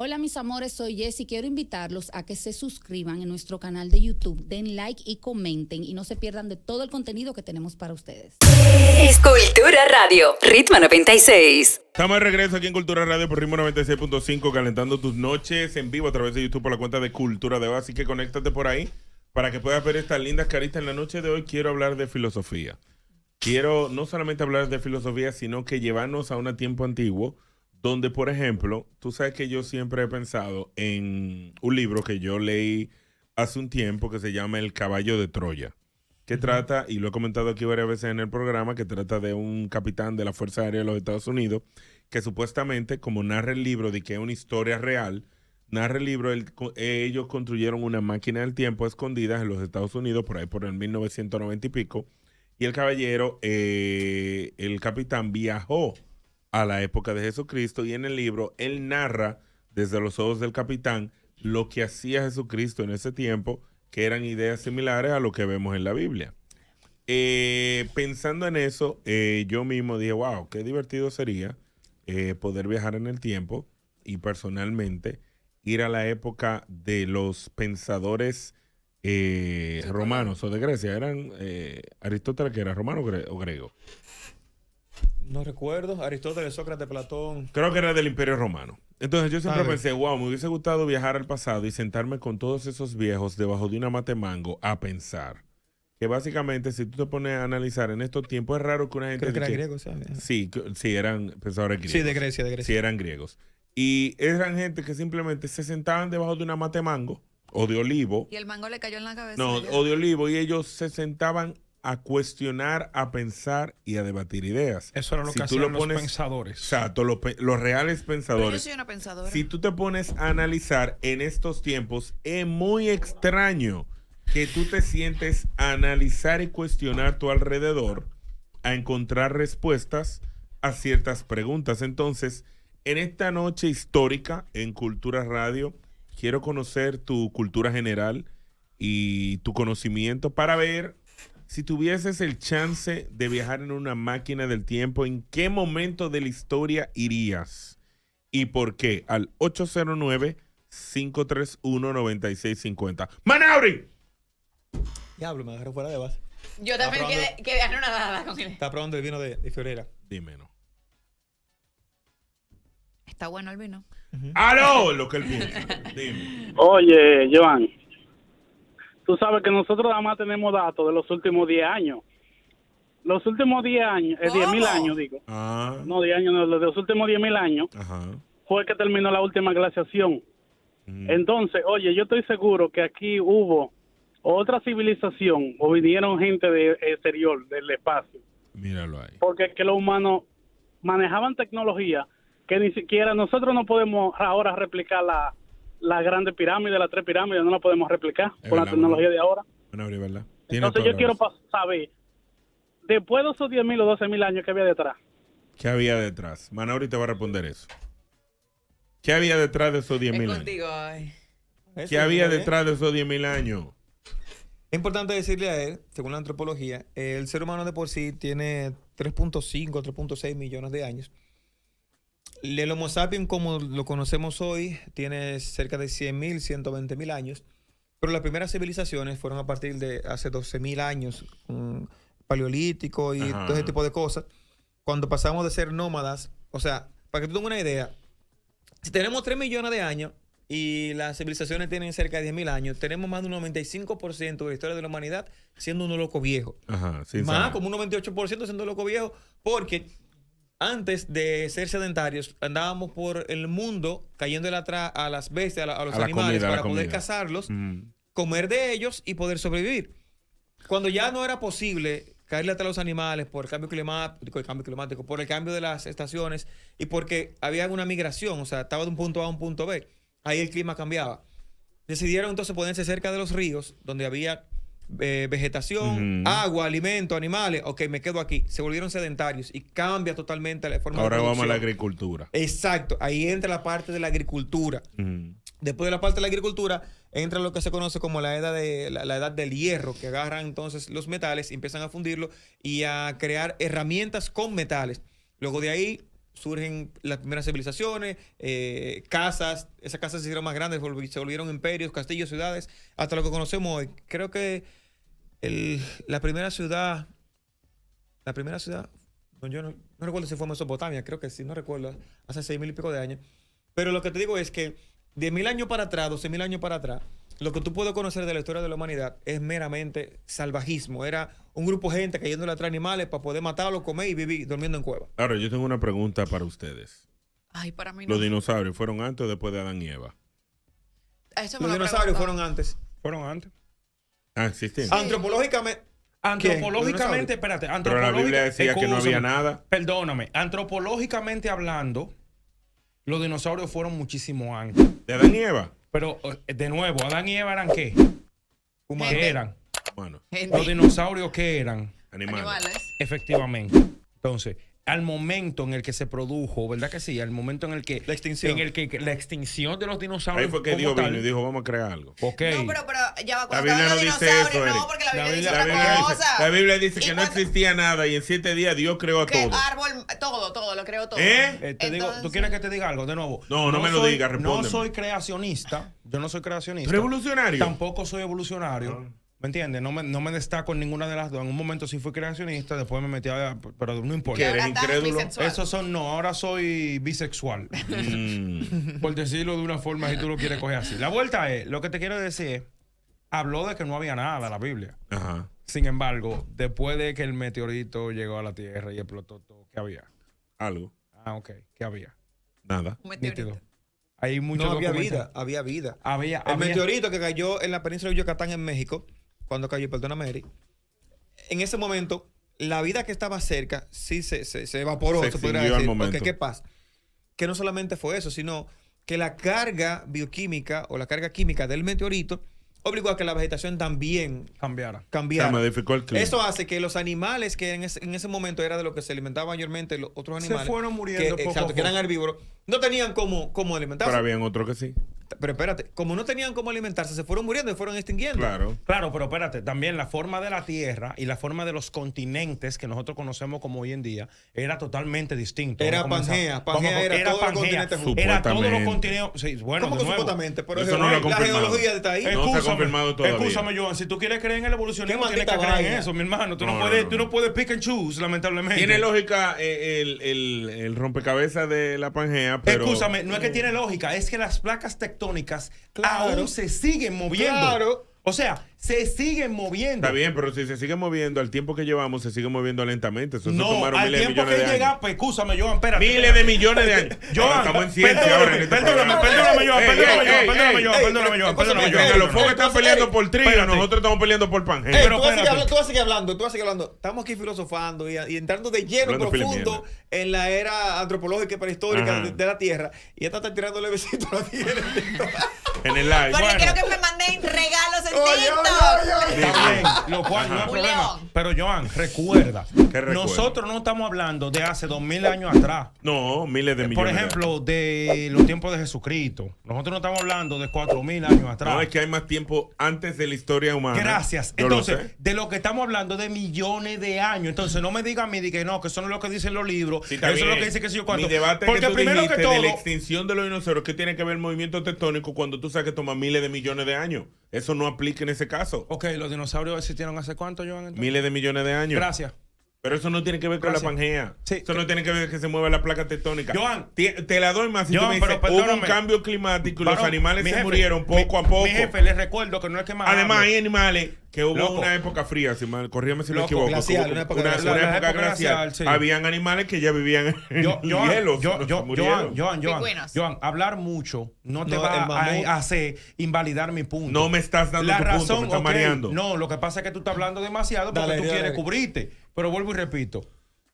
Hola mis amores, soy Jessy. Quiero invitarlos a que se suscriban en nuestro canal de YouTube, den like y comenten y no se pierdan de todo el contenido que tenemos para ustedes. Cultura Radio, Ritmo 96. Estamos de regreso aquí en Cultura Radio por Ritmo 96.5, calentando tus noches en vivo a través de YouTube por la cuenta de Cultura de Hoy. Así que conéctate por ahí para que puedas ver estas lindas caritas. En la noche de hoy quiero hablar de filosofía. Quiero no solamente hablar de filosofía, sino que llevarnos a un tiempo antiguo donde, por ejemplo, tú sabes que yo siempre he pensado en un libro que yo leí hace un tiempo que se llama El caballo de Troya, que trata, y lo he comentado aquí varias veces en el programa, que trata de un capitán de la Fuerza Aérea de los Estados Unidos que supuestamente, como narra el libro de que es una historia real, narra el libro, ellos construyeron una máquina del tiempo escondida en los Estados Unidos, por ahí por el 1990 y pico, y el caballero, el capitán viajó a la época de Jesucristo, y en el libro él narra desde los ojos del capitán lo que hacía Jesucristo en ese tiempo, que eran ideas similares a lo que vemos en la Biblia. Pensando en eso, yo mismo dije, wow, qué divertido sería poder viajar en el tiempo y personalmente ir a la época de los pensadores romanos o de Grecia. ¿Eran Aristóteles, que era romano o griego? No recuerdo. Aristóteles, Sócrates, Platón. Creo que era del Imperio Romano. Entonces yo siempre pensé, wow, me hubiese gustado viajar al pasado y sentarme con todos esos viejos debajo de una mate mango a pensar. Que básicamente, si tú te pones a analizar en estos tiempos, es raro que una gente... Creo que eran griegos, ¿sabes? Sí, eran pensadores griegos. Sí, de Grecia. Sí, eran griegos. Y eran gente que simplemente se sentaban debajo de una mate mango o de olivo. Y el mango le cayó en la cabeza. No, o de olivo, y ellos se sentaban a cuestionar, a pensar y a debatir ideas. Eso era lo que hacían los pensadores. Exacto, los reales pensadores. Pero yo soy una pensadora. Si tú te pones a analizar en estos tiempos, es muy extraño que tú te sientes a analizar y cuestionar tu alrededor, a encontrar respuestas a ciertas preguntas. Entonces, en esta noche histórica en Cultura Radio, quiero conocer tu cultura general y tu conocimiento para ver, si tuvieses el chance de viajar en una máquina del tiempo, ¿en qué momento de la historia irías? ¿Y por qué? Al 809-531-9650. ¡Manauri! Diablo, me agarré fuera de base. Yo también quedé anonadada con él. Está probando el vino de Fiorera. Dímelo. Está bueno el vino. ¡Aló! Lo que él piensa. Dime. Oye, Joan, tú sabes que nosotros nada más tenemos datos de los últimos 10 años. Los últimos 10 años, 10.000 años, digo. Ah. No, 10 años, no, los últimos 10.000 años Ajá. fue que terminó la última glaciación. Entonces, oye, yo estoy seguro que aquí hubo otra civilización o vinieron gente del exterior, del espacio. Míralo ahí. Porque es que los humanos manejaban tecnología que ni siquiera nosotros no podemos ahora replicar la grande pirámide, las 3 pirámides, no la podemos replicar con la tecnología de ahora. Manauri, ¿verdad? Entonces yo quiero saber, después de esos 10.000 o 12.000 años que había detrás. ¿Qué había detrás? Manauri te va a responder eso. ¿Qué había detrás de esos 10.000 años? Contigo, ay. ¿Qué había detrás de esos 10.000 años? Es importante decirle a él, según la antropología, el ser humano de por sí tiene 3.5, 3.6 millones de años. El Homo sapiens, como lo conocemos hoy, tiene cerca de 100.000, 120.000 años. Pero las primeras civilizaciones fueron a partir de hace 12.000 años, paleolítico y todo ese tipo de cosas. Cuando pasamos de ser nómadas, o sea, para que tú tengas una idea, si tenemos 3 millones de años y las civilizaciones tienen cerca de 10.000 años, tenemos más de un 95% de la historia de la humanidad siendo un loco viejo. Ajá, sí, Más, como un 98% siendo loco viejo, porque antes de ser sedentarios andábamos por el mundo cayéndole atrás a las bestias, a los animales, para poder cazarlos, comer de ellos y poder sobrevivir. Cuando ya no era posible caerle atrás a los animales por el cambio climático, por el cambio de las estaciones y porque había una migración, o sea, estaba de un punto A a un punto B, ahí el clima cambiaba. Decidieron entonces ponerse cerca de los ríos, donde había vegetación, agua, alimento, animales. Ok, me quedo aquí. Se volvieron sedentarios y cambia totalmente la forma de producción. Ahora vamos a la agricultura. Exacto, ahí entra la parte de la agricultura. Después de la parte de la agricultura entra lo que se conoce como la edad del hierro, que agarran entonces los metales y empiezan a fundirlo y a crear herramientas con metales. Luego de ahí surgen las primeras civilizaciones, casas, esas casas se hicieron más grandes, se volvieron imperios, castillos, ciudades, hasta lo que conocemos hoy. Creo que la primera ciudad, yo no recuerdo si fue Mesopotamia, creo que sí, no recuerdo, hace 6,000 y pico de años. Pero lo que te digo es que de 1,000 años para atrás, 12,000 años para atrás, lo que tú puedes conocer de la historia de la humanidad es meramente salvajismo. Era un grupo de gente cayéndole atrás animales para poder matarlos, comer y vivir durmiendo en cuevas. Ahora, yo tengo una pregunta para ustedes. Ay, para mí no. ¿Los dinosaurios fueron antes o después de Adán y Eva? Los dinosaurios fueron antes. Fueron antes. Ah, existen. Sí. Antropológicamente, espérate. Pero la Biblia decía que no había nada. Perdóname. Antropológicamente hablando, los dinosaurios fueron muchísimo antes. ¿De Adán y Eva? Pero, de nuevo, ¿Adán y Eva eran qué? Humanos. ¿Qué eran? Bueno, Los dinosaurios, ¿qué eran? animales. Efectivamente. Entonces, al momento en el que se produjo, ¿verdad que sí? Al momento en el que La extinción. La extinción de los dinosaurios. Ahí fue que como Dios tal, vino y dijo, vamos a crear algo. Ok. No, pero ya va La cuando Biblia hablan no de dice dinosaurios, eso, Eric. no, porque la Biblia dice La otra Biblia dice, cosa. la Biblia dice Y que no cuando- existía nada y en 7 días Dios creó Que todo. árbol, todo, lo creo todo. ¿Eh? Te digo, ¿tú quieres que te diga algo de nuevo? No, no me lo digas, respóndeme. No soy creacionista. Yo no soy creacionista. ¿Revolucionario? Tampoco soy evolucionario. ¿Me entiendes? No me destaco en ninguna de las dos. En un momento sí fui creacionista, después me metí a... Pero no ¿Qué importa. eres, Ahora estás incrédulo? bisexual. Esos son... No, ahora soy bisexual. Por decirlo de una forma, si tú lo quieres coger así. La vuelta es, lo que te quiero decir es, habló de que no había nada en la Biblia. Ajá. Sin embargo, después de que el meteorito llegó a la Tierra y explotó todo, ¿qué había? Algo. Ah, ok. ¿Qué había? Nada. Un meteorito. Nítido. Hay mucho No, había documental. vida, había vida. Había El meteorito que cayó en la península de Yucatán, en México, cuando cayó, perdóname, Eric, en ese momento, la vida que estaba cerca sí se evaporó, Se se podría extinguió al decir. momento. Porque, ¿qué pasa? Que no solamente fue eso, sino que la carga bioquímica o la carga química del meteorito obligó a que la vegetación también cambiara. cambiara. Se modificó el clima. Eso hace que los animales que en ese momento era de lo que se alimentaban mayormente los otros Se animales, fueron muriendo que, poco exacto, a que eran poco. herbívoros, no tenían cómo alimentarse. Pero habían otros que sí. Pero espérate, como no tenían cómo alimentarse, se fueron muriendo y fueron extinguiendo. Claro. Claro, pero espérate, también la forma de la Tierra y la forma de los continentes que nosotros conocemos como hoy en día era totalmente distinto. Era Vamos a comenzar. Pangea era todos los continentes juntos. Era todos los Supuestamente. continentes. Sí, bueno, ¿Cómo de que nuevo. supuestamente? Pero Eso no lo ha la confirmado. geología está ahí. No se ha confirmado todavía. Escúchame, Joan, si tú quieres creer en el evolucionismo, Qué tienes que maldita creer en vaina. eso, mi hermano. Tú No, no, no, puedes, no. tú no puedes pick and choose, lamentablemente. Tiene lógica el rompecabezas de la Pangea, pero... Escúchame, no es que tiene lógica, es que las placas tectónicas Claro. aún se siguen moviendo. Claro. O sea, se siguen moviendo. Está bien, pero si se sigue moviendo, al tiempo que llevamos, se sigue moviendo lentamente. Eso se No, tomaron al miles de tiempo millones que de llega, años. pues escúchame, Joan, espérate. Miles de millones de años. Ahora Joan, estamos en ciencia ahora en este perdóname, programa. Joan, Ey, perdóname, ey, Joan, perdóname, Oye, que los fogos están peleando por trigo, Espérate. nosotros estamos peleando por Pangea. Pero tú vas a seguir espérate. hablando, tú vas a seguir hablando. Estamos aquí filosofando y entrando de lleno Hablando pila profundo mierda. en la era antropológica y prehistórica Ajá. de la Tierra. Y esta está tirándole besitos a la Tierra. En el live. Porque Bueno. quiero que me manden regalos en Oye, TikTok. oye, Está bien, lo cual no hay Un problema. león. Pero Joan, recuerda, recuerda? nosotros no estamos hablando de hace 2000 años atrás. No, miles de millones. Por de ejemplo, de los tiempos de Jesucristo. Nosotros no estamos hablando de 4000 años años. atrás. No, es que hay más tiempo antes de la historia humana. Gracias. Yo lo Entonces, sé. de lo que estamos hablando de millones de años. Entonces, no me digan a mí de que no, que eso no es lo que dicen los libros. Sí, eso está es lo bien. que dice que sé yo cuánto. Mi debate Porque que tú primero dijiste que todo, de la extinción de los dinosaurios, ¿qué tiene que ver el movimiento tectónico cuando tú sabes que toma miles de millones de años? Eso no aplica en ese caso. ok, los dinosaurios existieron hace cuánto, Joan. Entonces? Miles de millones de años. Gracias. Pero eso no tiene que ver con Gracias. la Pangea. Sí. Eso no tiene que ver que se mueva la placa tectónica. Joan. Te la doy más si Joan, tú me dices, pero hubo un perdóname. cambio climático y los Varón, animales mi se jefe, murieron poco a poco. Mi jefe, les recuerdo que no es que más Además, hable. hay animales que hubo Loco. una época fría, corrígeme si me Loco, equivoco. glacial, que hubo una época una glacial. época La época glacial. glacial, sí. Habían animales que ya vivían en Joan, hielo. se murieron. Pingüinos. Joan, hablar mucho no te No, va el mamut. a hacer invalidar mi punto. No me estás dando La tu razón, punto, me estás ok, mareando. No, lo que pasa es que tú estás hablando demasiado porque Dale, tú dale. quieres cubrirte. Pero vuelvo y repito.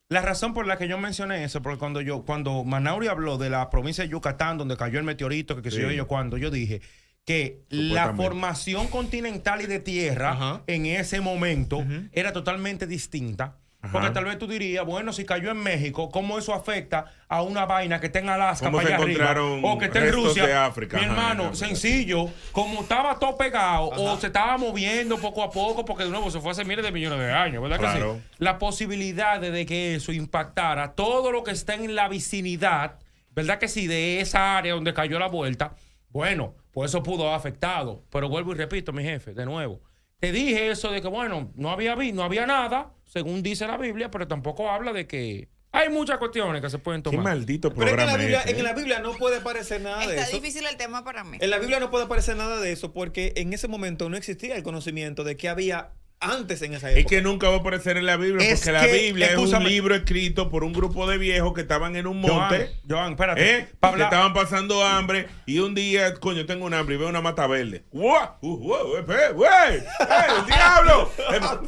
La razón por la que yo mencioné eso, porque cuando Manauri habló de la provincia de Yucatán, donde cayó el meteorito, que Sí. cuando yo dije que la Supuestamente. formación continental y de tierra Ajá. en ese momento era totalmente distinta. Porque tal vez tú dirías, bueno, si cayó en México, ¿cómo eso afecta a una vaina que está en Alaska ¿Cómo para se allá arriba? encontraron O que está en restos Rusia. de África? Mi Ajá, hermano, en África. sencillo, como estaba todo pegado o se estaba moviendo poco a poco, porque de nuevo se fue hace miles de millones de años, ¿verdad que Claro. sí? La posibilidad de que eso impactara todo lo que está en la vicinidad, ¿verdad que sí? De esa área donde cayó la vuelta, bueno, pues eso pudo haber afectado. Pero vuelvo y repito, mi jefe, de nuevo. Te dije eso de que, bueno, no había nada, según dice la Biblia, pero tampoco habla de que hay muchas cuestiones que se pueden Qué tomar. maldito Pero es que programa en la Biblia no puede aparecer nada de Está eso. difícil el tema para mí. En la Biblia no puede aparecer nada de eso porque en ese momento no existía el conocimiento de qué había antes en esa época. Es que nunca va a aparecer en la Biblia Es porque la que, Biblia es escúchame. un libro escrito por un grupo de viejos que estaban en un monte. Joan, espérate. Que Pa' hablar- estaban pasando hambre y un día, coño, tengo un hambre y veo una mata verde. ¡Wow! ¡Güey! ¡El diablo!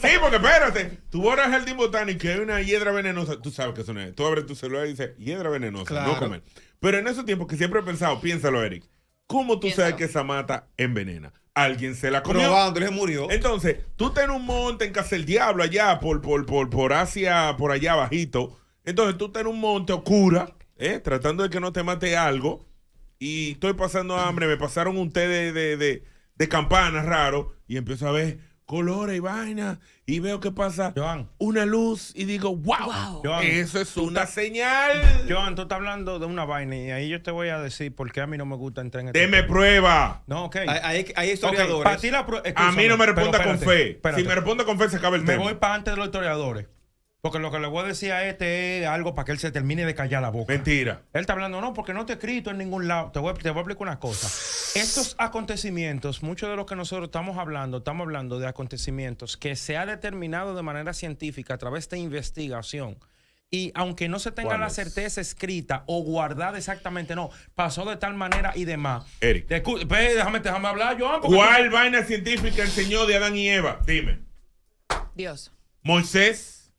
Sí, porque espérate. Tú vas al jardín botánico y hay una hiedra venenosa. Tú sabes que eso no es. Tú abres tu celular y dices, hiedra venenosa, Claro. no comer. Pero en esos tiempos que siempre he pensado, piénsalo, Eric. ¿Cómo tú sabes Piénsalo. que esa mata envenena? Alguien se la comió. Probando, él murió. Entonces, tú estás en un monte en Casa del Diablo, allá, por Asia, por allá abajito. Entonces, tú estás en un monte oscura, tratando de que no te mate algo. Y estoy pasando hambre, me pasaron un té de campanas raro. Y empiezo a ver colores y vainas. Y veo que pasa Joan. una luz y digo, wow, Joan, eso es una señal. Joan, tú estás hablando de una vaina y ahí yo te voy a decir por qué a mí no me gusta entrar en este Deme tema. prueba. No, ok. Hay historiadores. Ok, para ti la A mí no me responda pero con espérate, fe. espérate. Si me responde con fe, se acaba el Me tema. voy para antes de los historiadores. Porque lo que le voy a decir a este es algo para que él se termine de callar la boca. Mentira. Él está hablando, no, porque no te he escrito en ningún lado. Te voy a explicar una cosa. Estos acontecimientos, muchos de los que nosotros estamos hablando de acontecimientos que se ha determinado de manera científica a través de investigación. Y aunque no se tenga la ¿Cuáles? certeza escrita o guardada exactamente, no, pasó de tal manera y demás. Eric. Déjame hablar, Joan. porque ¿Cuál vaina científica enseñó de Adán y Eva? Dime. Dios. Moisés,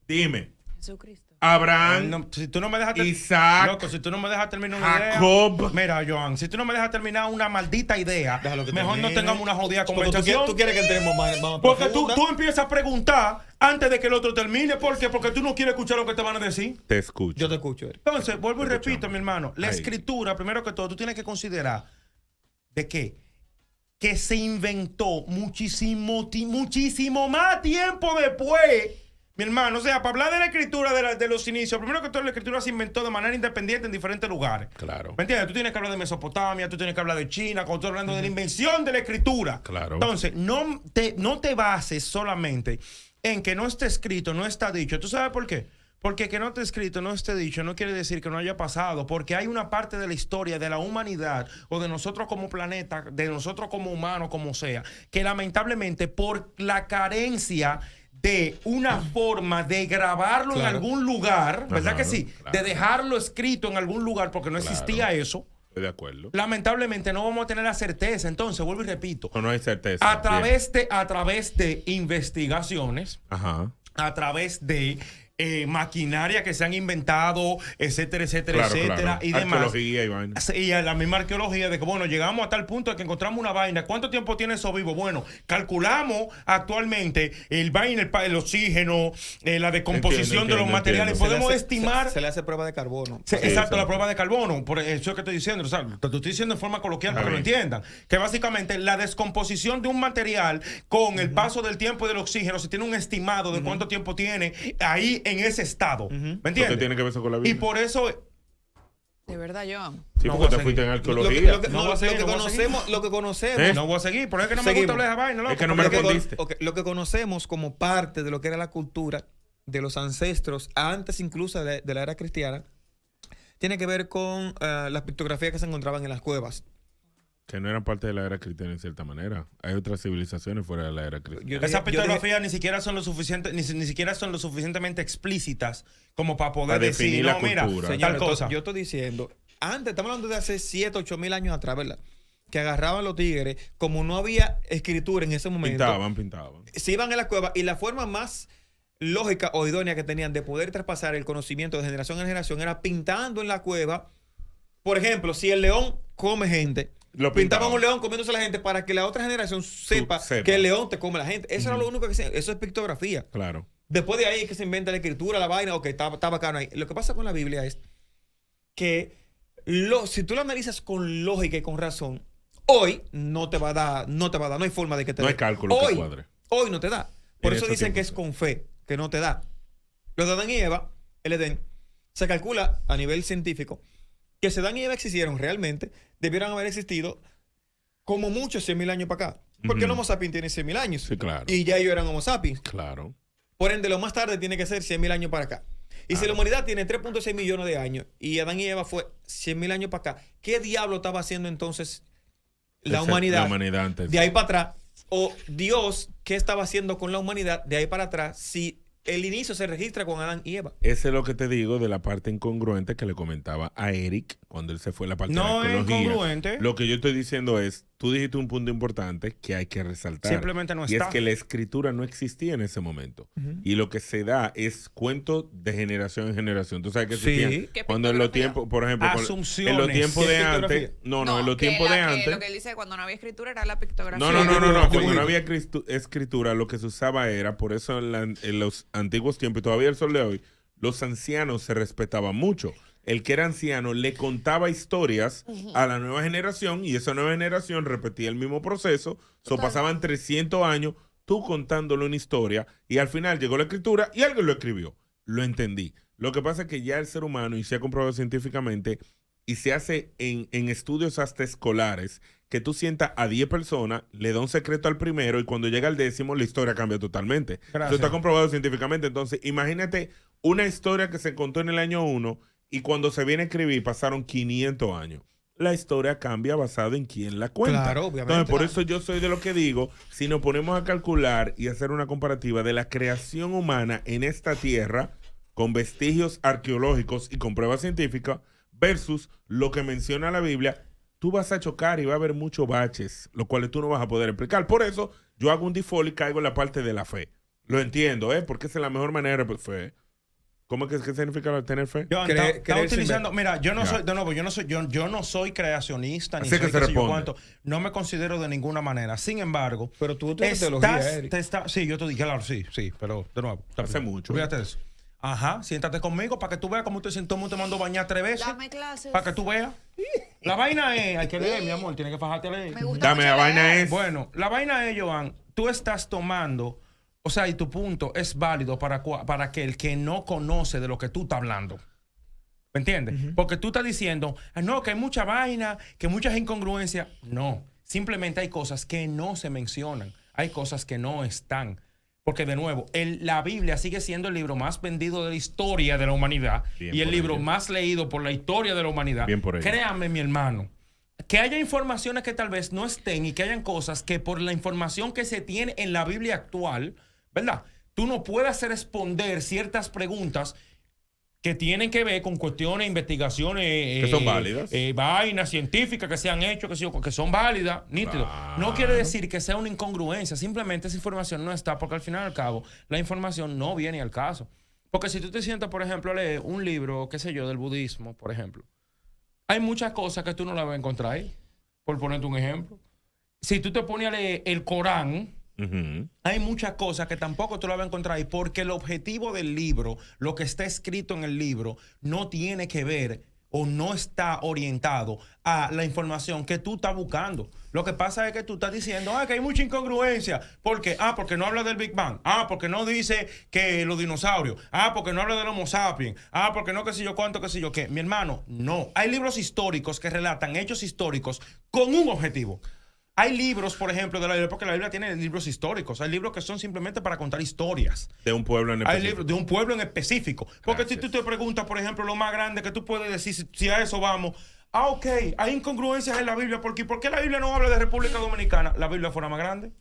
dime. Jesucristo. Abraham, No, si tú no me dejas Isaac, loco, si tú no me dejas terminar una Jacob. idea. Mira, Joan, si tú no me dejas terminar una maldita idea, Déjalo que mejor no termine. tengamos una jodida Porque conversación. tú quieres que entremos más Porque tú profunda. empiezas a preguntar antes de que el otro termine. ¿Por qué? Porque tú no quieres escuchar lo que te van a decir. Te escucho. Yo te escucho, Eric. Entonces, vuelvo y Te repito, escuchamos. mi hermano. La Ahí. escritura, primero que todo, tú tienes que considerar de que se inventó muchísimo más tiempo después. Mi hermano, o sea, para hablar de la escritura de los inicios, primero que todo, la escritura se inventó de manera independiente en diferentes lugares. Claro. ¿Me entiendes? Tú tienes que hablar de Mesopotamia, tú tienes que hablar de China, cuando estás hablando de la invención de la escritura. Claro. Entonces, no te bases solamente en que no esté escrito, no está dicho. ¿Tú sabes por qué? Porque que no esté escrito, no esté dicho, no quiere decir que no haya pasado, porque hay una parte de la historia de la humanidad o de nosotros como planeta, de nosotros como humanos, como sea, que lamentablemente por la carencia de una forma de grabarlo en Claro. algún lugar, ¿verdad Ajá, que sí? claro. De dejarlo escrito en algún lugar porque no Claro. existía eso. Estoy de acuerdo. Lamentablemente no vamos a tener la certeza. Entonces, vuelvo y repito, No hay certeza. a través de investigaciones, Ajá. a través de maquinaria que se han inventado, etcétera, etcétera, Claro, etcétera, claro. y demás. Arqueología y vaina. Y a la misma arqueología de que, bueno, llegamos a tal punto de que encontramos una vaina. ¿Cuánto tiempo tiene eso vivo? Bueno, calculamos actualmente el vaina, el oxígeno, la descomposición de los Entiendo, materiales. entiendo. Podemos estimar. Se le hace prueba de carbono. Sí, exacto, exacto. la prueba de carbono, por eso que estoy diciendo, o sea, te estoy diciendo de forma coloquial para que lo entiendan, que básicamente la descomposición de un material con el paso del tiempo y del oxígeno se tiene un estimado de cuánto tiempo tiene ahí en ese estado, ¿me ¿Lo que entiendes? tiene que ver eso con la Y Biblia? por eso, De verdad, Joan. Sí, no porque voy te a fuiste en seguir. arqueología. Lo que No voy a seguir, no voy a conocemos, lo que conocemos. ¿Eh? no voy a seguir, pero es que no me Seguimos. gusta hablar de esa vaina, loco. Es que no me Lo que, respondiste. lo que conocemos como parte de lo que era la cultura de los ancestros, antes incluso de la era cristiana, tiene que ver con las pictografías que se encontraban en las cuevas. Que no eran parte de la era cristiana en cierta manera. Hay otras civilizaciones fuera de la era cristiana. Yo Esas dije- pictografías ni siquiera son lo suficiente, ni siquiera son lo suficientemente explícitas como para poder Para decir, definir la no, mira, cultura. tal Señores, cosa. yo estoy diciendo, antes, estamos hablando de hace 7, 8 mil años atrás, ¿verdad? Que agarraban los tigres, como no había escritura en ese momento, Pintaban. se iban a la cueva y la forma más lógica o idónea que tenían de poder traspasar el conocimiento de generación en generación era pintando en la cueva. Por ejemplo, si el león come gente, Lo pintaban pintaban. un león comiéndose a la gente para que la otra generación sepa sepa. que el león te come a la gente. Eso era lo único que hacían. Eso es pictografía. Claro. Después de ahí es que se inventa la escritura, la vaina, ok, está bacano ahí. Lo que pasa con la Biblia es que si tú lo analizas con lógica y con razón, hoy no te va a dar, no hay forma de que te No dé. hay cálculo que cuadre. Hoy no te da. Por En eso esos dicen que tiempos, es con fe, que no te da. Los de Adán y Eva, el Edén, se calcula a nivel científico que si Adán y Eva existieron realmente, debieron haber existido como muchos 100.000 años para acá. Porque el Homo sapiens tiene 100.000 años. Sí, claro. Y ya ellos eran Homo sapiens. Claro. Por ende, lo más tarde tiene que ser 100.000 años para acá. Y si la humanidad tiene 3.6 millones de años y Adán y Eva fue 100.000 años para acá, ¿qué diablo estaba haciendo entonces la humanidad antes. de ahí para atrás? O Dios, ¿qué estaba haciendo con la humanidad de ahí para atrás si el inicio se registra con Adán y Eva? Ese es lo que te digo de la parte incongruente que le comentaba a Eric cuando él se fue a la parte No de la es ecología. incongruente. Lo que yo estoy diciendo es, tú dijiste un punto importante que hay que resaltar. Simplemente no y está. es que la escritura no existía en ese momento. Y lo que se da es cuento de generación en generación. Tú sabes que Sí. existían ¿Qué cuando en los pictografía? tiempos, por ejemplo, Asunciones. en los tiempos ¿Qué de pictografía? antes, no, en los que tiempos de Lo antes. que él dice cuando no había escritura era la pictografía. No. Cuando Dibujito. no había escritura, lo que se usaba era, por eso en los antiguos tiempos, y todavía el sol de hoy, los ancianos se respetaban mucho. El que era anciano le contaba historias a la nueva generación y esa nueva generación repetía el mismo proceso. Pasaban 300 años tú contándole una historia y al final llegó la escritura y alguien lo escribió. Lo entendí. Lo que pasa es que ya el ser humano, y se ha comprobado científicamente, y se hace en estudios hasta escolares, que tú sientas a 10 personas, le da un secreto al primero y cuando llega al 10º la historia cambia totalmente. Gracias. Eso está comprobado científicamente. Entonces, imagínate una historia que se contó en el año 1 y cuando se viene a escribir pasaron 500 años. La historia cambia basada en quién la cuenta. Claro, obviamente. Entonces, por eso yo soy de lo que digo, si nos ponemos a calcular y hacer una comparativa de la creación humana en esta tierra, con vestigios arqueológicos y con pruebas científicas, versus lo que menciona la Biblia, tú vas a chocar y va a haber muchos baches, los cuales tú no vas a poder explicar. Por eso yo hago un default y caigo en la parte de la fe. Lo entiendo, porque esa es la mejor manera de fe. ¿Cómo es que qué significa tener fe? Yo Creer estaba sin utilizando, ver. mira, yo no Ya. soy, de nuevo, yo no soy creacionista ni Así soy que se qué sé yo responde. cuánto. No me considero de ninguna manera. Sin embargo, Pero tú tienes teología, Eric. sí, yo te dije, claro, sí, pero de nuevo. Hace mucho. Fíjate eso. Ajá, siéntate conmigo para que tú veas cómo te siento, te mando a bañar 3 veces. Dame clases. Para que tú veas. La vaina es, hay que leer, mi amor, tienes que fajarte a leer. Me gusta Dame, mucho la vaina leer. es... Bueno, la vaina es, Joan, tú estás tomando, o sea, y tu punto es válido para aquel que no conoce de lo que tú estás hablando. ¿Me entiendes? Porque tú estás diciendo, no, que hay mucha vaina, que muchas incongruencias. No, simplemente hay cosas que no se mencionan, hay cosas que no están. Porque de nuevo, la Biblia sigue siendo el libro más vendido de la historia de la humanidad Bien y el por libro ella. más leído por la historia de la humanidad. Bien por ella. Créame, mi hermano, que haya informaciones que tal vez no estén y que hayan cosas que por la información que se tiene en la Biblia actual, ¿verdad? Tú no puedas responder ciertas preguntas que tienen que ver con cuestiones, investigaciones, Que son válidas. vainas científicas que se han hecho, que son válidas, nítido. Claro. No quiere decir que sea una incongruencia, simplemente esa información no está, porque al final y al cabo, la información no viene al caso. Porque si tú te sientas, por ejemplo, a leer un libro, qué sé yo, del budismo, por ejemplo, hay muchas cosas que tú no las vas a encontrar ahí, por ponerte un ejemplo. Si tú te pones a leer el Corán, Ujú. hay muchas cosas que tampoco tú la vas a encontrar ahí porque el objetivo del libro, lo que está escrito en el libro, no tiene que ver o no está orientado a la información que tú estás buscando. Lo que pasa es que tú estás diciendo, que hay mucha incongruencia. ¿Por qué? Porque no habla del Big Bang. Porque no dice que los dinosaurios. Porque no habla del Homo sapiens. Porque no qué sé yo cuánto, qué sé yo qué. Mi hermano, no. Hay libros históricos que relatan hechos históricos con un objetivo. Hay libros, por ejemplo, de la Biblia, porque la Biblia tiene libros históricos. Hay libros que son simplemente para contar historias. De un pueblo en Hay específico. libros de un pueblo en específico. Porque Gracias. si tú te preguntas, por ejemplo, lo más grande que tú puedes decir, si a eso vamos, ok, hay incongruencias en la Biblia. ¿Por qué la Biblia no habla de República Dominicana? ¿La Biblia fuera más grande?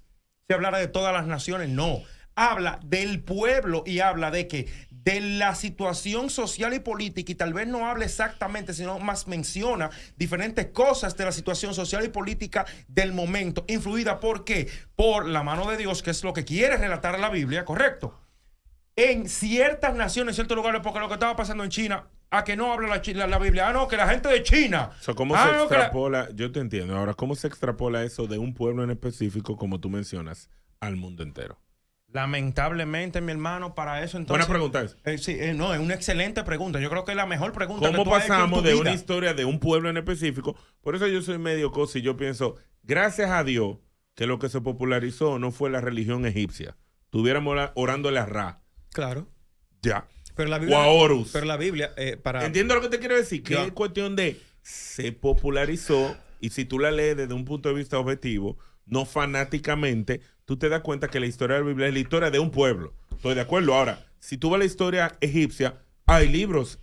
Si hablara de todas las naciones, no. Habla del pueblo y habla de que de la situación social y política, y tal vez no habla exactamente, sino más menciona diferentes cosas de la situación social y política del momento, influida ¿por qué? Por la mano de Dios, que es lo que quiere relatar la Biblia, ¿correcto? En ciertas naciones, en ciertos lugares, porque lo que estaba pasando en China, a que no habla la Biblia, no, que la gente de China. ¿Cómo se no, que la- extrapola? Yo te entiendo. Ahora, ¿cómo se extrapola eso de un pueblo en específico, como tú mencionas, al mundo entero? Lamentablemente, mi hermano, para eso entonces... Buena pregunta no, es una excelente pregunta. Yo creo que es la mejor pregunta que ¿Cómo tú has hecho en pasamos tu de vida? una historia de un pueblo en específico? Por eso yo soy medio cosa y yo pienso, gracias a Dios, que lo que se popularizó no fue la religión egipcia. Estuviéramos orándole a Ra. Claro. Ya. Pero la Biblia... O a Horus. Pero la Biblia, para... Entiendo lo que te quiero decir, que Ya. es cuestión de se popularizó y si tú la lees desde un punto de vista objetivo, no fanáticamente, tú te das cuenta que la historia de la Biblia es la historia de un pueblo. Estoy de acuerdo. Ahora, si tú vas a la historia egipcia, hay libros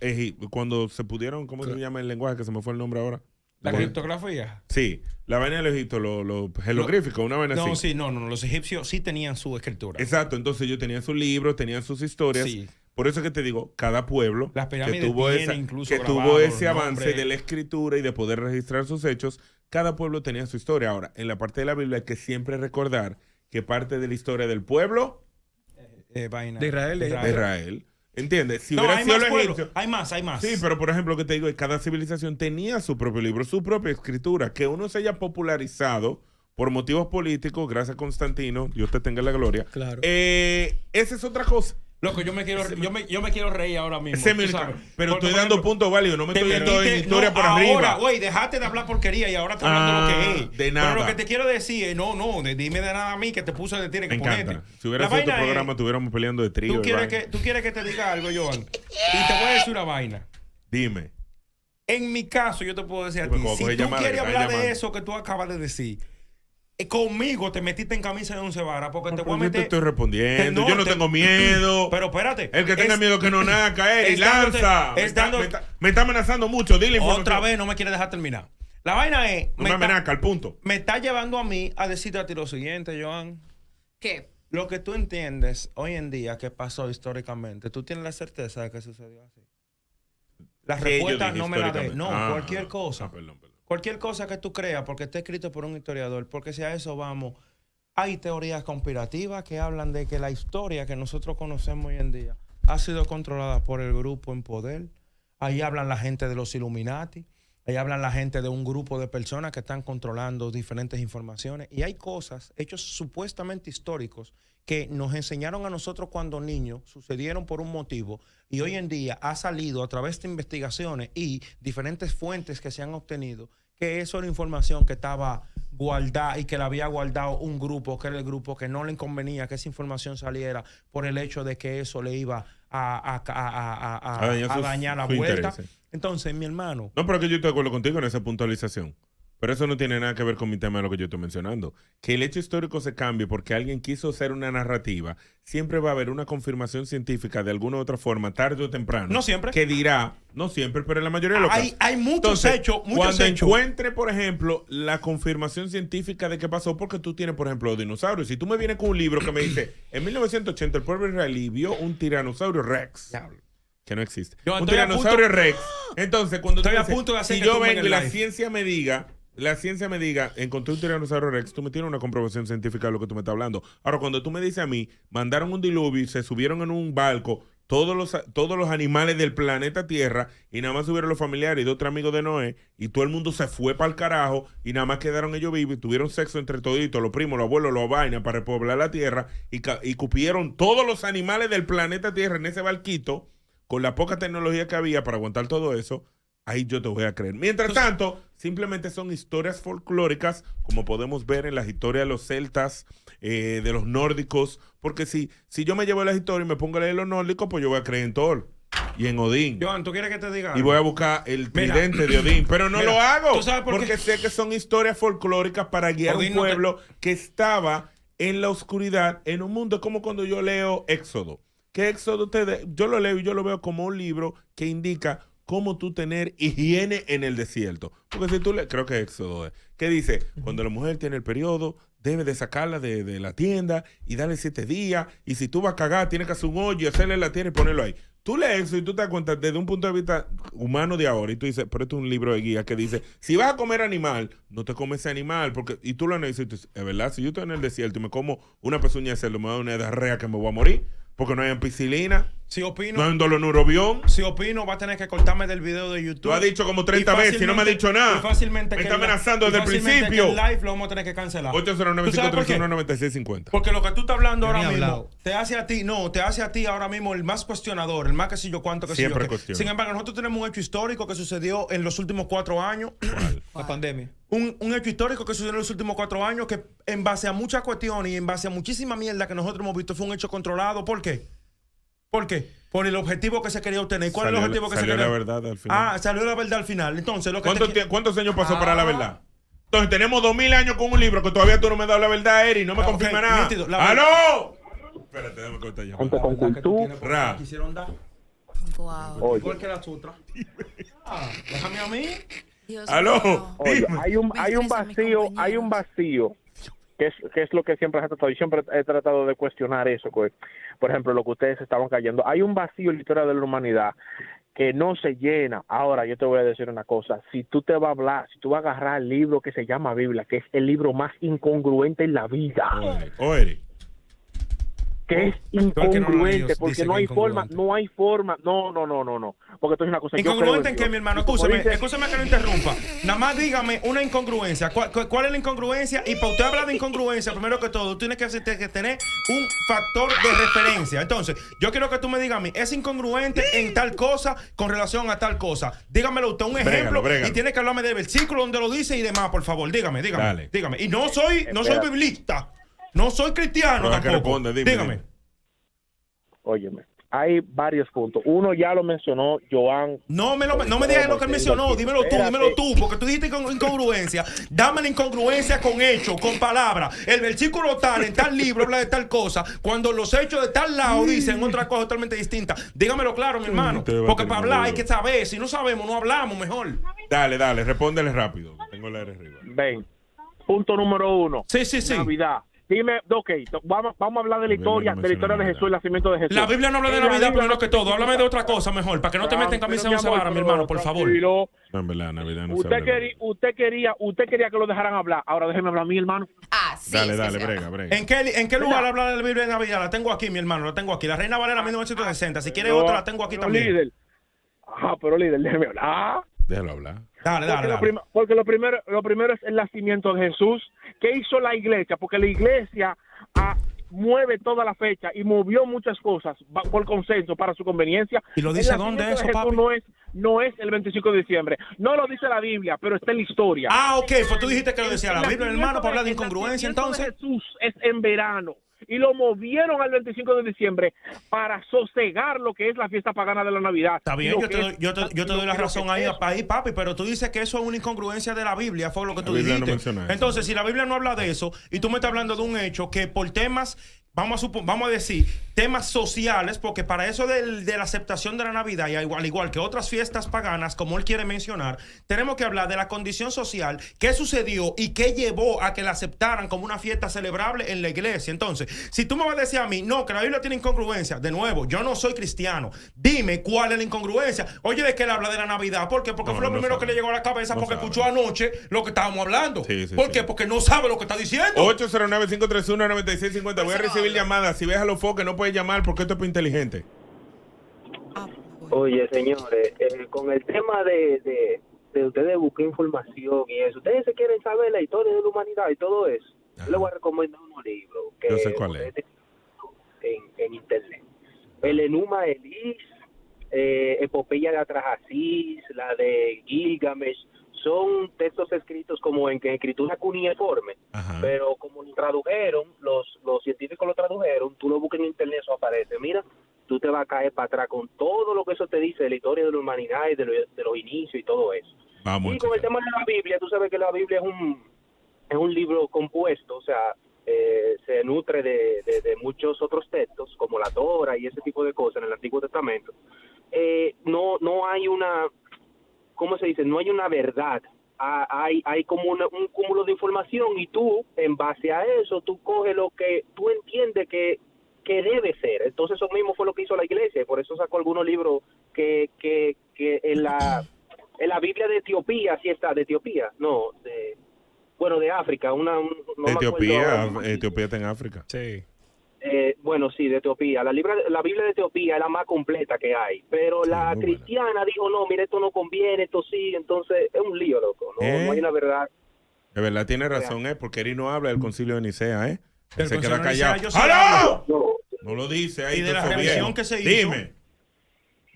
cuando se pudieron, ¿cómo se llama el lenguaje? Que se me fue el nombre ahora. ¿La criptografía? Sí, la vaina del Egipto, los jeroglíficos, una vaina así. No, los egipcios sí tenían su escritura. Exacto, entonces ellos tenían sus libros, tenían sus historias. Sí. Por eso es que te digo, cada pueblo Las pirámides que tuvo, tienen incluso que tuvo grabados ese los avance nombres. de la escritura y de poder registrar sus hechos, cada pueblo tenía su historia. Ahora, en la parte de la Biblia hay que siempre recordar que parte de la historia del pueblo Vaina. De Israel, de Israel. ¿Entiendes? Si No, hubiera hay sido más los pueblos. egipcios. Hay más. Sí, pero por ejemplo, lo que te digo es que cada civilización tenía su propio libro, su propia escritura. Que uno se haya popularizado por motivos políticos, gracias a Constantino, Dios te tenga la gloria. Claro. Esa es otra cosa. Loco, yo me quiero reír ahora mismo. Ese es mi- tú sabes. pero Porque, estoy por dando ejemplo, puntos válidos, no me te estoy yendo metiste- en historia no, por ahora, arriba. güey, déjate de hablar porquería y ahora te hablando lo que es. de nada. Pero lo que te quiero decir es, dime de nada a mí que te puse de tiene que Me ponerte. encanta. Si hubiera La sido tu vaina es- programa, estuviéramos peleando de trío. ¿Tú y quieres, vaina. tú quieres que te diga algo, Joan? Y te voy a decir una vaina. Dime. En mi caso, yo te puedo decir a Pues ti, como si coge tú llamada, quieres que hablar están de llamando. eso que tú acabas de decir, conmigo te metiste en camisa de 11 varas porque te voy a Yo te meter... estoy respondiendo. No, yo no tengo miedo. Pero espérate. El que tenga miedo que no nada, caer y es dándote- lanza. es dando- Me está amenazando mucho. Dile información. Otra vez no me quiere dejar terminar. La vaina es... No me amenaza, al punto. me está llevando a mí a decirte a ti lo siguiente, Joan. ¿Qué? Lo que tú entiendes hoy en día que pasó históricamente, ¿tú tienes la certeza de que sucedió así? La ¿Qué yo respuesta dije no me la dé. históricamente? No, Ah, cualquier cosa. Perdón. Cualquier cosa que tú creas, porque esté escrito por un historiador, porque si a eso vamos, hay teorías conspirativas que hablan de que la historia que nosotros conocemos hoy en día ha sido controlada por el grupo en poder. Ahí hablan la gente de los Illuminati, ahí hablan la gente de un grupo de personas que están controlando diferentes informaciones. Y hay cosas, hechos supuestamente históricos, que nos enseñaron a nosotros cuando niños, sucedieron por un motivo, y hoy en día ha salido a través de investigaciones y diferentes fuentes que se han obtenido, que eso era información que estaba guardada y que la había guardado un grupo, que era el grupo que no le inconvenía que esa información saliera por el hecho de que eso le iba a dañar la sus vuelta. intereses. Entonces, mi hermano, No, pero que yo estoy de acuerdo contigo en esa puntualización. Pero eso no tiene nada que ver con mi tema de lo que yo estoy mencionando. Que el hecho histórico se cambie porque alguien quiso hacer una narrativa, siempre va a haber una confirmación científica de alguna u otra forma, tarde o temprano. No siempre. Que dirá, no siempre, pero en la mayoría de los casos. hay muchos Entonces, hechos, cuando encuentre, por ejemplo, la confirmación científica de qué pasó, porque tú tienes, por ejemplo, los dinosaurios. Si tú me vienes con un libro que me dice, en 1980 el pueblo israelí vio un tiranosaurio Rex. Que no existe. Yo Un estoy a tiranosaurio punto- Rex. Entonces, cuando tú Estoy a dices, punto de hacer si que yo tumben vengo el y la live. ciencia me diga, encontré un tiranosaurio Rex, tú me tienes una comprobación científica de lo que tú me estás hablando. Ahora, cuando tú me dices a mí, mandaron un diluvio y se subieron en un barco todos los animales del planeta Tierra y nada más subieron los familiares y dos, tres amigos de Noé y todo el mundo se fue para el carajo y nada más quedaron ellos vivos y tuvieron sexo entre toditos, los primos, los abuelos, los vainas para repoblar la Tierra y cupieron todos los animales del planeta Tierra en ese barquito con la poca tecnología que había para aguantar todo eso. Ahí yo te voy a creer. Mientras tanto, simplemente son historias folclóricas, como podemos ver en las historias de los celtas, de los nórdicos. Porque si yo me llevo las historias y me pongo a leer los nórdicos, pues yo voy a creer en Thor y en Odín. Joan, ¿tú quieres que te diga Y algo? voy a buscar el Mira. tridente de Odín. Pero no Mira, lo hago. ¿tú sabes por Porque qué? sé que son historias folclóricas para guiar Odín un no te- pueblo que estaba en la oscuridad, en un mundo. Es como cuando yo leo Éxodo. Que Éxodo yo lo leo y yo lo veo como un libro que indica cómo tú tener higiene en el desierto. Porque si tú creo que Éxodo es, que dice, cuando la mujer tiene el periodo, debe de sacarla de la tienda y darle 7 días, y si tú vas a cagar, tienes que hacer un hoyo, hacerle la tierra y ponerlo ahí. Tú lees eso y tú te das cuenta desde un punto de vista humano de ahora, y tú dices, pero esto es un libro de guía que dice, si vas a comer animal, no te comes ese animal, porque, y tú lo analizas y tú dices, es verdad, si yo estoy en el desierto y me como una pezuña de cerdo, me da una diarrea que me voy a morir. porque no hay ampicilina. Si opino, no hay un dolonurobión. Si opino, va a tener que cortarme del video de YouTube. Lo ha dicho como 30 veces y no me ha dicho nada. Fácilmente me está amenazando desde el principio. El live lo vamos a tener que cancelar. 809-531-9650. Porque lo que tú estás hablando ahora mismo te hace a ti ahora mismo el más cuestionador, el más que sé yo cuánto que sé yo. Sin embargo, nosotros tenemos un hecho histórico que sucedió en los últimos 4 años. La pandemia. Un hecho histórico que sucedió en los últimos 4 años que en base a muchas cuestiones y en base a muchísima mierda que nosotros hemos visto fue un hecho controlado. ¿Por qué? ¿Por qué? Por el objetivo que se quería obtener. ¿Cuál es el objetivo que se quería? Salió la verdad al final. Salió la verdad al final. Entonces, ¿Cuántos años pasó para la verdad? Entonces, tenemos 2000 años con un libro que todavía tú no me has dado la verdad, Eri. No me confirma nada. ¡Aló! Espérate, déjame cortar ya. Junto con cultura. Quisieron dar. Oye. Igual que la sutra. Déjame a mí. Dios ¡Aló! mío. Oye, hay un vacío. Que es lo que siempre he tratado. Y siempre he tratado de cuestionar eso. Pues. Por ejemplo, lo que ustedes estaban cayendo. Hay un vacío en la historia de la humanidad que no se llena. Ahora, yo te voy a decir una cosa. Si tú te vas a hablar, si tú vas a agarrar el libro que se llama Biblia, que es el libro más incongruente en la vida. Oye. Que es incongruente, porque no hay forma. No. Porque esto es una cosa. ¿Incongruente en qué, mi hermano? Escúchame que lo interrumpa. Nada más dígame una incongruencia. ¿Cuál es la incongruencia? Y para usted hablar de incongruencia, primero que todo, tiene que tener un factor de referencia. Entonces, yo quiero que tú me digas a mí, ¿es incongruente en tal cosa con relación a tal cosa? Dígamelo usted, un ejemplo, brégalo. Y tiene que hablarme del versículo donde lo dice y demás, por favor. Dígame. Y no soy biblista. No soy cristiano tampoco. Dígame. Óyeme, hay varios puntos. Uno ya lo mencionó Joan. No me digas lo que él mencionó. Dímelo tú, porque tú dijiste incongruencia. Dame la incongruencia con hechos, con palabras. El versículo tal, en tal libro habla de tal cosa, cuando los hechos de tal lado dicen otra cosa totalmente distinta. Dígamelo claro, mi hermano. Porque para hablar hay que saber. Si no sabemos, no hablamos mejor. Dale, respóndele rápido. Tengo la R arriba. Ven, punto número 1. Sí. Navidad. Dime, vamos a hablar de la historia de Jesús, el nacimiento de Jesús. La Biblia no habla de Navidad primero que todo. Háblame de otra cosa mejor, para que no te metan camisa de once varas, mi hermano, por favor. No, en verdad, Navidad no usted quería que lo dejaran hablar. Ahora déjeme hablar a mí, hermano. Sí, dale, brega. ¿En qué lugar habla de la Biblia de Navidad? La tengo aquí, mi hermano, la tengo aquí. La Reina Valera 1960. Si quieres otra, la tengo aquí también. Líder, déjeme hablar. Déjalo hablar. Dale. Porque lo primero es el nacimiento de Jesús. ¿Qué hizo la iglesia? Porque la iglesia mueve toda la fecha y movió muchas cosas por consenso, para su conveniencia. ¿Y lo dice dónde eso, papi? No es el 25 de diciembre. No lo dice la Biblia, pero está en la historia. Ok, pues tú dijiste que lo decía la Biblia, hermano, para hablar de incongruencia, entonces. Jesús es en verano. Y lo movieron al 25 de diciembre para sosegar lo que es la fiesta pagana de la Navidad. Está bien, yo te doy la razón ahí, papi, pero tú dices que eso es una incongruencia de la Biblia, fue lo que tú dijiste. Entonces, si la Biblia no habla de eso, y tú me estás hablando de un hecho que por temas, vamos a decir, temas sociales, porque para eso de la aceptación de la Navidad, y al igual que otras fiestas paganas, como él quiere mencionar, tenemos que hablar de la condición social, qué sucedió y qué llevó a que la aceptaran como una fiesta celebrable en la iglesia. Entonces, si tú me vas a decir a mí, no, que la Biblia tiene incongruencia, de nuevo, yo no soy cristiano, dime cuál es la incongruencia. Oye, ¿de qué él habla de la Navidad? ¿Por qué? Porque fue lo primero que le llegó a la cabeza, porque escuchó anoche lo que estábamos hablando. ¿Por qué? Porque no sabe lo que está diciendo. 809-531-9650. Voy a recibir llamadas. Si ves a los foques, no puedes llamar porque esto es inteligente. Oye, señores, con el tema de ustedes buscar información y eso, ustedes se quieren saber la historia de la humanidad y todo eso. Yo les voy a recomendar unos libros que yo sé cuál es. En internet. El Enuma Elish, Epopeya de Atrahasis, la de Gilgamesh, son textos escritos como en escritura cuneiforme, pero como lo tradujeron, los científicos lo tradujeron, tú lo buscas en internet, eso aparece. Mira, tú te vas a caer para atrás con todo lo que eso te dice de la historia de la humanidad y de los inicios y todo eso. Y con el tema de la Biblia, tú sabes que la Biblia es un libro compuesto, o sea, se nutre de muchos otros textos, como la Torah y ese tipo de cosas en el Antiguo Testamento. No hay una... ¿Cómo se dice? No hay una verdad. Hay como un cúmulo de información y tú, en base a eso, tú coges lo que tú entiendes que debe ser. Entonces eso mismo fue lo que hizo la iglesia. Por eso sacó algunos libros que en la Biblia de Etiopía, sí está, de Etiopía, no, de África. Etiopía está en África. Sí. Bueno, sí, de Etiopía. La Biblia de Etiopía es la más completa que hay. Pero Sí, la muy cristiana dijo, no, mira, esto no conviene, esto sí. Entonces, es un lío, loco. No hay una verdad. De verdad tiene razón, porque Eri no habla del concilio de Nicea, Él se queda Concilio de callado. Nicea, yo sí ¡Aló! No, No lo dice ahí. Y de todo la eso revisión bien. que se hizo. Dime.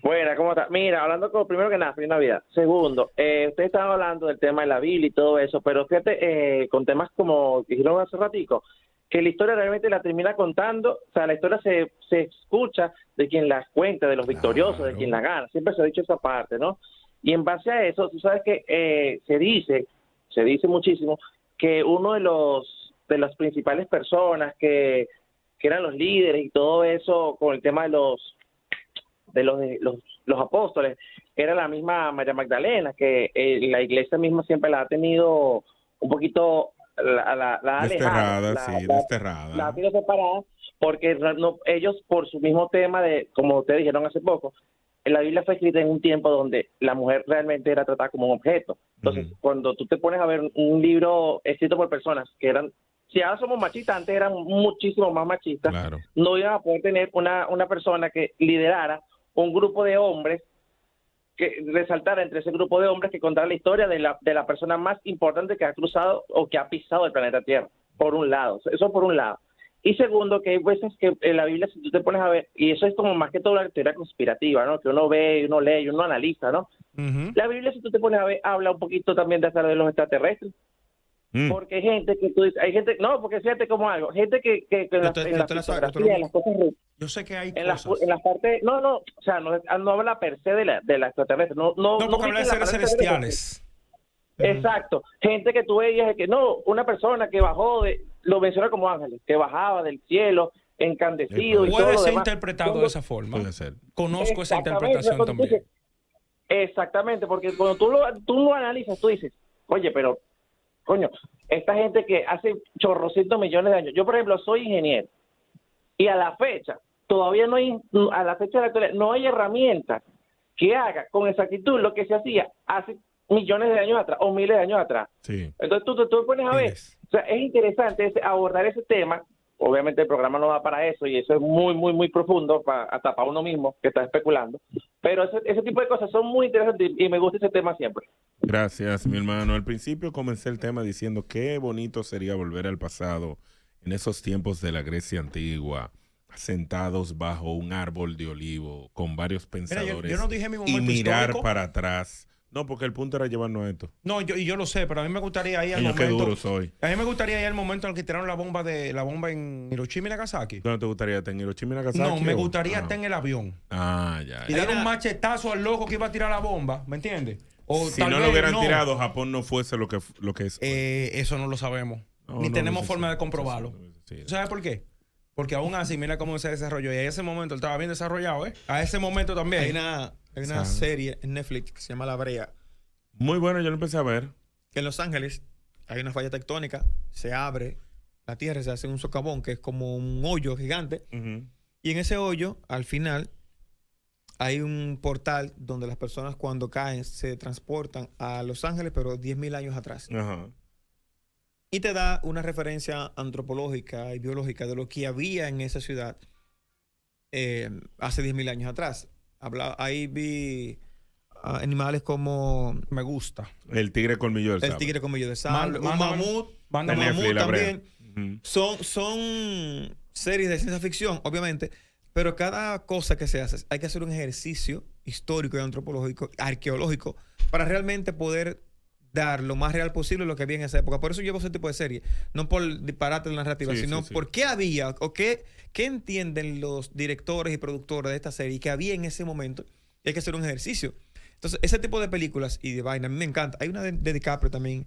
Buena, ¿cómo está? Mira, hablando primero que nada, feliz Navidad. Segundo, ustedes estaban hablando del tema de la Biblia y todo eso, pero fíjate, con temas como dijeron hace ratico, que la historia realmente la termina contando, o sea, la historia se escucha de quien la cuenta, de los victoriosos, de quien la gana. Siempre se ha dicho esa parte, ¿no? Y en base a eso, tú sabes que se dice muchísimo que uno de las principales personas que eran los líderes y todo eso con el tema de los apóstoles, era la misma María Magdalena, que la iglesia misma siempre la ha tenido un poquito la Desterrada, desterrada. La ha tenido separada, porque ellos, por su mismo tema de, como ustedes dijeron hace poco, la Biblia fue escrita en un tiempo donde la mujer realmente era tratada como un objeto. Entonces, cuando tú te pones a ver un libro escrito por personas que eran, si ahora somos machistas, antes eran muchísimo más machistas, Claro. no iban a poder tener una persona que liderara un grupo de hombres, que resaltara entre ese grupo de hombres, que contara la historia de la persona más importante que ha cruzado o que ha pisado el planeta Tierra, por un lado. Eso por un lado. Y segundo, que hay veces que en la Biblia, si tú te pones a ver, y eso es como más que todo la teoría conspirativa, ¿no? Que uno ve, uno lee y uno analiza, ¿no? La Biblia, si tú te pones a ver, habla un poquito también de hasta de los extraterrestres. Porque hay gente que tú dices, porque fíjate como algo, gente que en las cosas yo sé que hay en cosas. la parte, o sea, no habla per se de la extraterrestre, no porque habla de seres celestiales. Exacto, gente que tú veías que una persona que bajó lo menciona como ángeles, que bajaba del cielo encandecido y todo puede lo ser demás. interpretado de esa forma. Puede ser. Conozco esa interpretación también. Exactamente, porque cuando tú lo analizas, tú dices, oye, pero coño, esta gente que hace chorrocientos millones de años. Yo, por ejemplo, soy ingeniero y a la fecha, todavía a la fecha de la actualidad, no hay herramientas que haga con exactitud lo que se hacía hace millones de años atrás o miles de años atrás. Sí. Entonces tú pones a ver, o sea, es interesante abordar ese tema. Obviamente el programa no va para eso y eso es muy, muy, muy profundo hasta para uno mismo que está especulando. Pero ese tipo de cosas son muy interesantes y me gusta ese tema siempre. Gracias, mi hermano. Al principio comencé el tema diciendo qué bonito sería volver al pasado en esos tiempos de la Grecia antigua, sentados bajo un árbol de olivo con varios pensadores. Mira, yo no dije mi momento y mirar histórico. para atrás. No, porque el punto era llevarnos a esto. No, yo lo sé, pero a mí me gustaría ir al Coño, momento. qué duro soy. A mí me gustaría ir al momento en el que tiraron la bomba en Hiroshima y Nagasaki. ¿Dónde te gustaría estar en Hiroshima y Nagasaki? No, me gustaría estar en el avión. Ya. Y dar un machetazo al loco que iba a tirar la bomba, ¿me entiendes? O Si tal no vez lo hubieran tirado, Japón no fuese lo que es. Eso no lo sabemos. Ni tenemos forma de comprobarlo. ¿Sabes por qué? Porque aún así, mira cómo se desarrolló. Y a ese momento él estaba bien desarrollado, ¿eh? A ese momento también. Hay una serie en Netflix que se llama La Brea. Muy bueno, yo lo empecé a ver. Que en Los Ángeles hay una falla tectónica, se abre la tierra, se hace un socavón que es como un hoyo gigante. Y en ese hoyo, al final, hay un portal donde las personas cuando caen se transportan a Los Ángeles, pero 10.000 años atrás. Y te da una referencia antropológica y biológica de lo que había en esa ciudad hace 10.000 años atrás. Ahí vi animales como... Me gusta. El tigre colmillo del sable. El tigre colmillo del sable. Un mamut. Un mamut también. Son series de ciencia ficción, obviamente, pero cada cosa que se hace, hay que hacer un ejercicio histórico y antropológico, arqueológico, para realmente poder dar lo más real posible lo que había en esa época. Por eso llevo ese tipo de serie. No por disparate la narrativa, sino por qué había o qué entienden los directores y productores de esta serie y qué había en ese momento. Y hay que hacer un ejercicio. Entonces, ese tipo de películas y de vaina a mí me encanta. Hay una de DiCaprio también,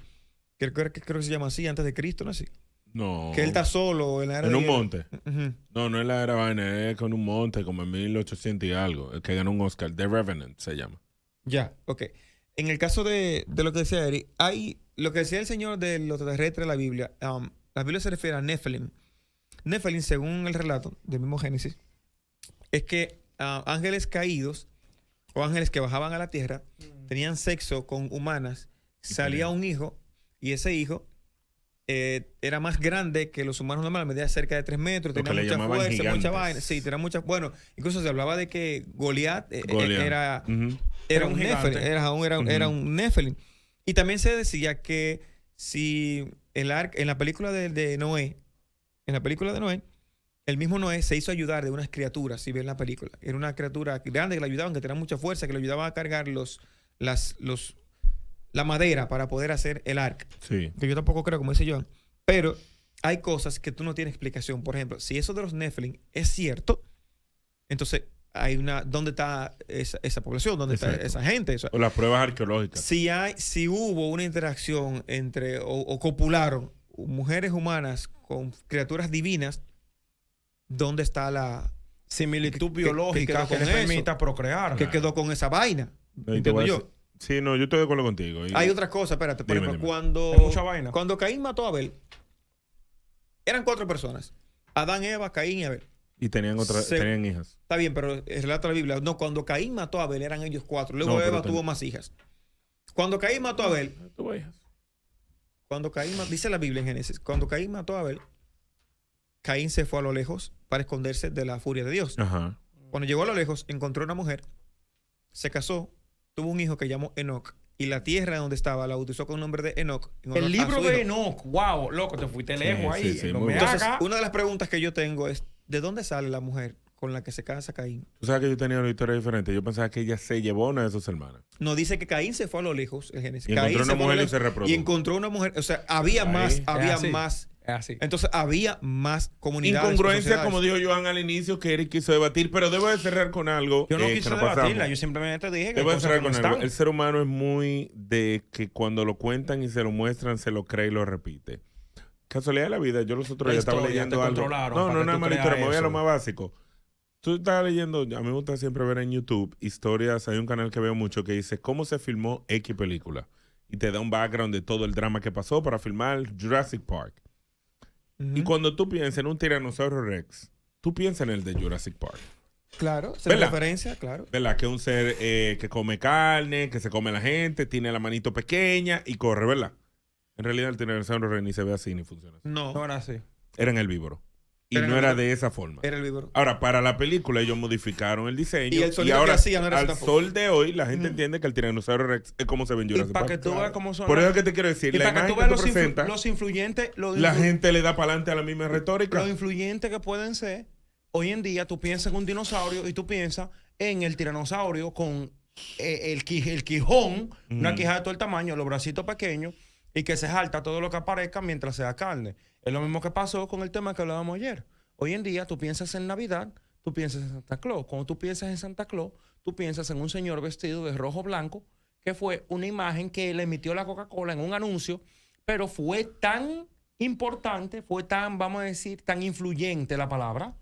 que creo que se llama así, Antes de Cristo, ¿no? Así. No. Que él está solo en la era en un monte. No es la era vaina, es con un monte como en 1800 y algo. El que ganó un Oscar. The Revenant se llama. Ya, ok. En el caso de lo que decía Eric, lo que decía el señor de los extraterrestres de la Biblia. La Biblia se refiere a Nephilim. Nephilim, según el relato del mismo Génesis, es que ángeles caídos o ángeles que bajaban a la tierra tenían sexo con humanas, salía un hijo y ese hijo era más grande que los humanos normales, medía cerca de 3 metros, tenía mucha fuerza, gigantes. mucha vaina. Sí, tenía mucha. Bueno, incluso se hablaba de que Goliat era un Nephilim, era un Nephilim. Y también se decía que si en la película de Noé, el mismo Noé se hizo ayudar de unas criaturas, si ven la película. Era una criatura grande que le ayudaban, que tenía mucha fuerza, que le ayudaba a cargar la madera para poder hacer el arca. Sí. Que yo tampoco creo, como dice Joan. Pero hay cosas que tú no tienes explicación. Por ejemplo, si eso de los Nephilim es cierto, entonces ¿dónde está esa población? ¿Dónde está esa gente? O las pruebas arqueológicas. Si hubo una interacción entre, o copularon mujeres humanas con criaturas divinas, ¿dónde está la similitud biológica que le permita procrear? ¿Qué quedó con esa vaina? ¿Entiendo yo? Sí, no, yo estoy de acuerdo contigo. Hay otra cosa, espérate. Por ejemplo, cuando Caín mató a Abel, eran 4 personas. Adán, Eva, Caín y Abel. Y tenían hijas. Está bien, pero el relato de la Biblia, no, cuando Caín mató a Abel eran ellos 4. Luego Eva tuvo más hijas. Cuando Caín mató a Abel, tuvo hijas. Dice la Biblia en Génesis, cuando Caín mató a Abel, Caín se fue a lo lejos para esconderse de la furia de Dios. Ajá. Cuando llegó a lo lejos, encontró una mujer, se casó, tuvo un hijo que llamó Enoc, y la tierra donde estaba la bautizó con el nombre de Enoc. El libro de Enoc, wow, loco, te fuiste lejos ahí. Entonces, una de las preguntas que yo tengo es, ¿de dónde sale la mujer con la que se casa Caín? Tú sabes que yo tenía una historia diferente. Yo pensaba que ella se llevó a una de sus hermanas. No, dice que Caín se fue a lo lejos, en Génesis. Y encontró una mujer y se reprodujo. Y encontró una mujer, o sea, había más. Entonces había más comunidades. Incongruencia, como dijo Joan al inicio, que Eric quiso debatir, pero debo de cerrar con algo. Yo no quise debatirla, yo simplemente dije que debo de cerrar con algo. El ser humano es muy de que cuando lo cuentan y se lo muestran, se lo cree y lo repite. Casualidad de la vida, yo los otros días estaba leyendo algo. No, nada más historia, me voy a lo más básico. Tú estás leyendo, a mí me gusta siempre ver en YouTube historias, hay un canal que veo mucho que dice cómo se filmó X película. Y te da un background de todo el drama que pasó para filmar Jurassic Park. Y cuando tú piensas en un tiranosaurio Rex, tú piensas en el de Jurassic Park. Claro, se referencia, claro. ¿Verdad? Que es un ser que come carne, que se come a la gente, tiene la manito pequeña y corre, ¿verdad? En realidad el tiranosaurio Rex ni se ve así ni funciona así. No era así. Era en el víboro. Y no era de esa forma. Era el víboro. Ahora, para la película ellos modificaron el diseño. Y el sonido ahora, que hacía no era al sol de hoy, la gente entiende que el tiranosaurio Rex es como se ve en Jurassic Park. Para que tú veas cómo son. Por eso es que te quiero decir, la imagen que tú presentas, los influyentes... la gente le da para adelante a la misma retórica. Los influyentes que pueden ser, hoy en día tú piensas en un dinosaurio y tú piensas en el tiranosaurio con el quijón, una quijada de todo el tamaño, los bracitos pequeños, y que se jalta todo lo que aparezca mientras sea carne. Es lo mismo que pasó con el tema que hablábamos ayer. Hoy en día tú piensas en Navidad, tú piensas en Santa Claus. Cuando tú piensas en Santa Claus, tú piensas en un señor vestido de rojo blanco, que fue una imagen que le emitió la Coca-Cola en un anuncio, pero fue tan importante, fue tan, vamos a decir, tan influyente la palabra,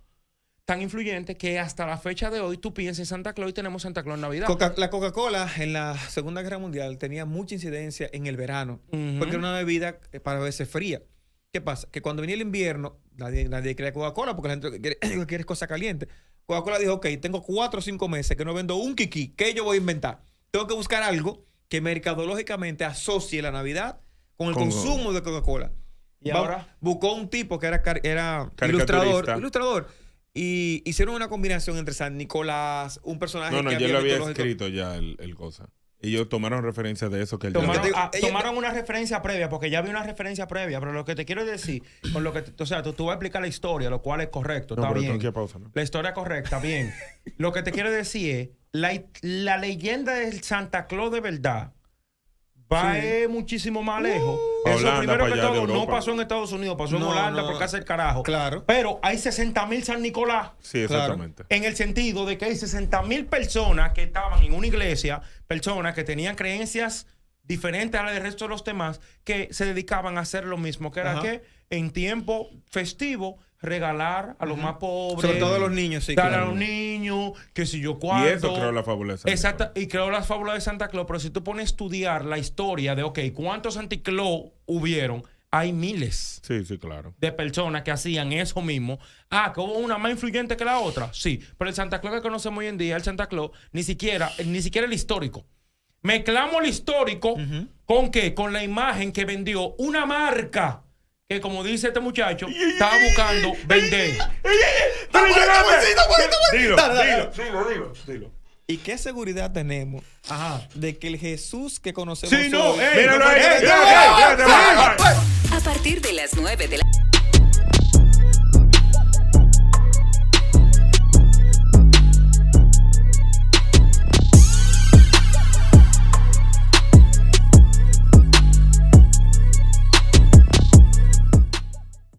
tan influyente que hasta la fecha de hoy tú piensas en Santa Claus y tenemos Santa Claus en Navidad. La Coca-Cola en la Segunda Guerra Mundial tenía mucha incidencia en el verano, porque era una bebida para beberse fría. ¿Qué pasa? Que cuando venía el invierno, nadie quería Coca-Cola porque la gente quiere cosas calientes. Coca-Cola dijo, ok, tengo 4 o 5 meses que no vendo un kiki. ¿Qué yo voy a inventar? Tengo que buscar algo que mercadológicamente asocie la Navidad con el consumo de Coca-Cola. Y ahora buscó un tipo que era ilustrador. Y hicieron una combinación entre San Nicolás, un personaje que yo lo había escrito ya el cosa. Ellos tomaron referencia de eso que él tomaron una referencia previa, porque ya había una referencia previa, pero lo que te quiero decir, con lo que o sea, tú vas a explicar la historia, lo cual es correcto, está bien. Pausa, ¿no? La historia correcta, bien. Lo que te quiero decir es, la leyenda del Santa Claus de verdad va muchísimo más lejos. Eso Holanda, primero que todo no pasó en Estados Unidos, pasó en Holanda, porque hace el carajo. Claro. Pero hay 60,000 San Nicolás. Sí, exactamente. En el sentido de que hay 60,000 personas que estaban en una iglesia, personas que tenían creencias diferentes a las del resto de los demás, que se dedicaban a hacer lo mismo, que era que en tiempo festivo regalar a los más pobres. Sobre todo a los niños, sí. Dar a los niños, que si yo cuánto. Y eso creó la fábula de Santa Claus. Exacto, y creó las fábulas de Santa Claus. Pero si tú pones a estudiar la historia de, ¿cuántos Santa Claus hubieron? Hay miles. Sí, claro. De personas que hacían eso mismo. Que hubo una más influyente que la otra. Sí, pero el Santa Claus que conocemos hoy en día, el Santa Claus, ni siquiera el histórico. Mezclamos el histórico ¿con qué? Con la imagen que vendió una marca que, como dice este muchacho, estaba buscando vender. Dilo. ¿Y qué seguridad tenemos de que el Jesús que conocemos sí, no, hoy... míralo ahí. A partir de las 9 de la